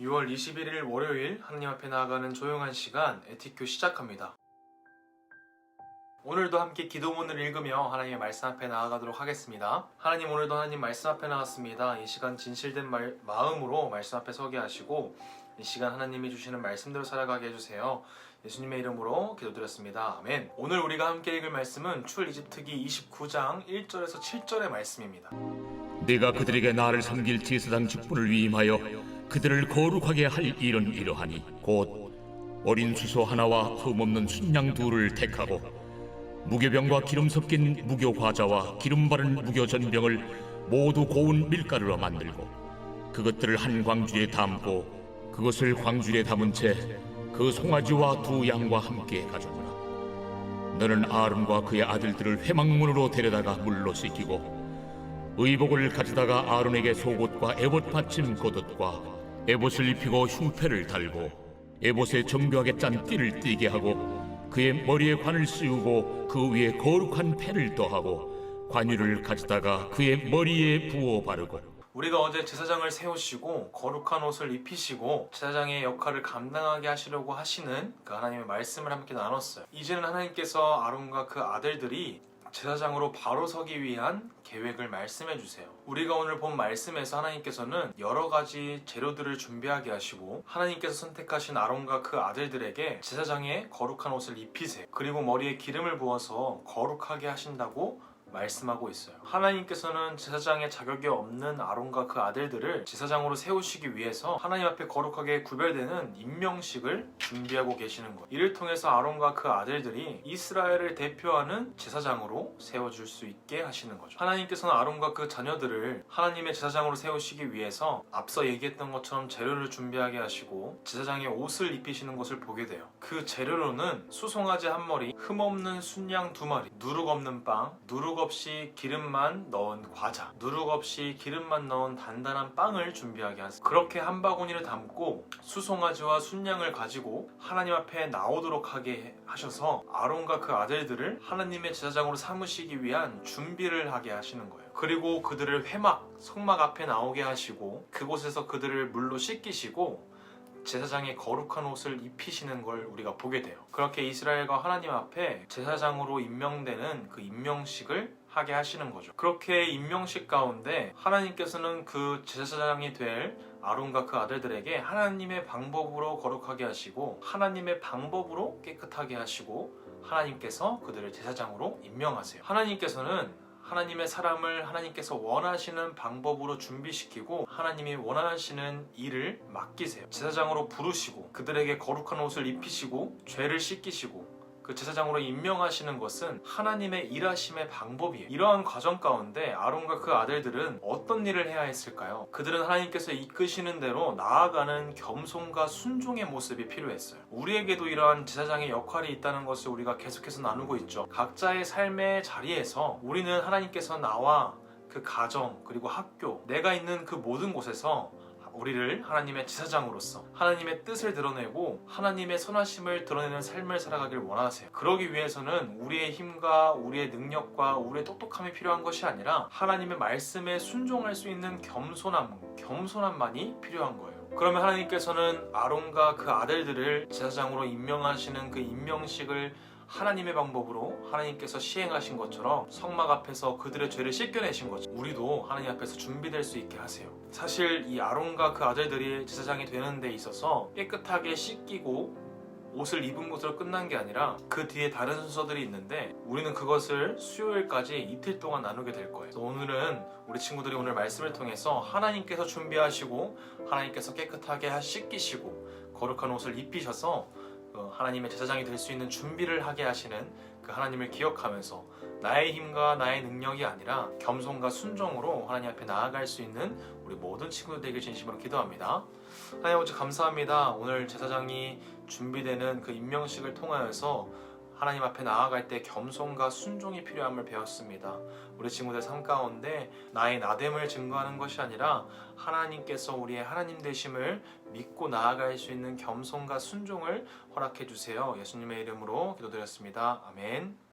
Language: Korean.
6월 21일 월요일 하나님 앞에 나아가는 조용한 시간 에티큐 시작합니다. 오늘도 함께 기도문을 읽으며 하나님의 말씀 앞에 나아가도록 하겠습니다. 하나님, 오늘도 하나님 말씀 앞에 나왔습니다. 이 시간 진실된 마음으로 말씀 앞에 서게 하시고 이 시간 하나님이 주시는 말씀대로 살아가게 해주세요. 예수님의 이름으로 기도드렸습니다. 아멘. 오늘 우리가 함께 읽을 말씀은 출애굽기 29장 1절에서 7절의 말씀입니다. 네가 그들에게 나를 섬길 제사장 직분을 위임하여 그들을 거룩하게 할 일은 이러하니 곧 어린 수소 하나와 흠없는 순양 둘을 택하고 무교병과 기름 섞인 무교과자와 기름 바른 무교전병을 모두 고운 밀가루로 만들고 그것들을 한 광주에 담고 그것을 광주에 담은 채 그 송아지와 두 양과 함께 가져오라. 너는 아론과 그의 아들들을 회막문으로 데려다가 물로 씻기고 의복을 가져다가 아론에게 속옷과 에봇 받침 겉옷과 에봇을 입히고 흉패를 달고 에봇에 정교하게 짠 띠를 띠게 하고 그의 머리에 관을 씌우고 그 위에 거룩한 패를 더하고 관유를 가져다가 그의 머리에 부어 바르고. 우리가 어제 제사장을 세우시고 거룩한 옷을 입히시고 제사장의 역할을 감당하게 하시려고 하시는 그 하나님의 말씀을 함께 나눴어요. 이제는 하나님께서 아론과 그 아들들이 제사장으로 바로 서기 위한 계획을 말씀해 주세요. 우리가 오늘 본 말씀에서 하나님께서는 여러 가지 재료들을 준비하게 하시고 하나님께서 선택하신 아론과 그 아들들에게 제사장의 거룩한 옷을 입히세요. 그리고 머리에 기름을 부어서 거룩하게 하신다고 말씀하고 있어요. 하나님께서는 제사장의 자격이 없는 아론과 그 아들들을 제사장으로 세우시기 위해서 하나님 앞에 거룩하게 구별되는 임명식을 준비하고 계시는 거예요. 이를 통해서 아론과 그 아들들이 이스라엘을 대표하는 제사장으로 세워줄 수 있게 하시는 거죠. 하나님께서는 아론과 그 자녀들을 하나님의 제사장으로 세우시기 위해서 앞서 얘기했던 것처럼 재료를 준비하게 하시고 제사장의 옷을 입히시는 것을 보게 돼요. 그 재료로는 수송아지 한 머리, 흠없는 순양 두 마리, 누룩 없는 빵, 누룩 없이 기름만 넣은 과자, 누룩 없이 기름만 넣은 단단한 빵을 준비하게 하세요. 그렇게 한 바구니를 담고 수송아지와 순양을 가지고 하나님 앞에 나오도록 하게 하셔서 아론과 그 아들들을 하나님의 제사장으로 삼으시기 위한 준비를 하게 하시는 거예요. 그리고 그들을 성막 앞에 나오게 하시고 그곳에서 그들을 물로 씻기시고 제사장의 거룩한 옷을 입히시는 걸 우리가 보게 돼요. 그렇게 이스라엘과 하나님 앞에 제사장으로 임명되는 그 임명식을 하게 하시는 거죠. 그렇게 임명식 가운데 하나님께서는 그 제사장이 될 아론과 그 아들들에게 하나님의 방법으로 거룩하게 하시고 하나님의 방법으로 깨끗하게 하시고 하나님께서 그들을 제사장으로 임명하세요. 하나님께서는 하나님의 사람을 하나님께서 원하시는 방법으로 준비시키고 하나님이 원하시는 일을 맡기세요. 제사장으로 부르시고 그들에게 거룩한 옷을 입히시고 죄를 씻기시고 그 제사장으로 임명하시는 것은 하나님의 일하심의 방법이에요. 이러한 과정 가운데 아론과 그 아들들은 어떤 일을 해야 했을까요? 그들은 하나님께서 이끄시는 대로 나아가는 겸손과 순종의 모습이 필요했어요. 우리에게도 이러한 제사장의 역할이 있다는 것을 우리가 계속해서 나누고 있죠. 각자의 삶의 자리에서 우리는 하나님께서 나와 그 가정 그리고 학교 내가 있는 그 모든 곳에서 우리를 하나님의 제사장으로서 하나님의 뜻을 드러내고 하나님의 선하심을 드러내는 삶을 살아가길 원하세요. 그러기 위해서는 우리의 힘과 우리의 능력과 우리의 똑똑함이 필요한 것이 아니라 하나님의 말씀에 순종할 수 있는 겸손함만이 필요한 거예요. 그러면 하나님께서는 아론과 그 아들들을 제사장으로 임명하시는 그 임명식을 하나님의 방법으로 하나님께서 시행하신 것처럼 성막 앞에서 그들의 죄를 씻겨내신 거죠. 우리도 하나님 앞에서 준비될 수 있게 하세요. 사실 이 아론과 그 아들들이 제사장이 되는 데 있어서 깨끗하게 씻기고 옷을 입은 것으로 끝난 게 아니라 그 뒤에 다른 순서들이 있는데 우리는 그것을 수요일까지 이틀 동안 나누게 될 거예요. 그래서 오늘은 우리 친구들이 오늘 말씀을 통해서 하나님께서 준비하시고 하나님께서 깨끗하게 씻기시고 거룩한 옷을 입히셔서 하나님의 제사장이 될 수 있는 준비를 하게 하시는 그 하나님을 기억하면서 나의 힘과 나의 능력이 아니라 겸손과 순종으로 하나님 앞에 나아갈 수 있는 우리 모든 친구들에게 진심으로 기도합니다. 하나님 아버지 감사합니다. 오늘 제사장이 준비되는 그 임명식을 통하여서 하나님 앞에 나아갈 때 겸손과 순종이 필요함을 배웠습니다. 우리 친구들 삶 가운데 나의 나됨을 증거하는 것이 아니라 하나님께서 우리의 하나님 되심을 믿고 나아갈 수 있는 겸손과 순종을 허락해 주세요. 예수님의 이름으로 기도드렸습니다. 아멘.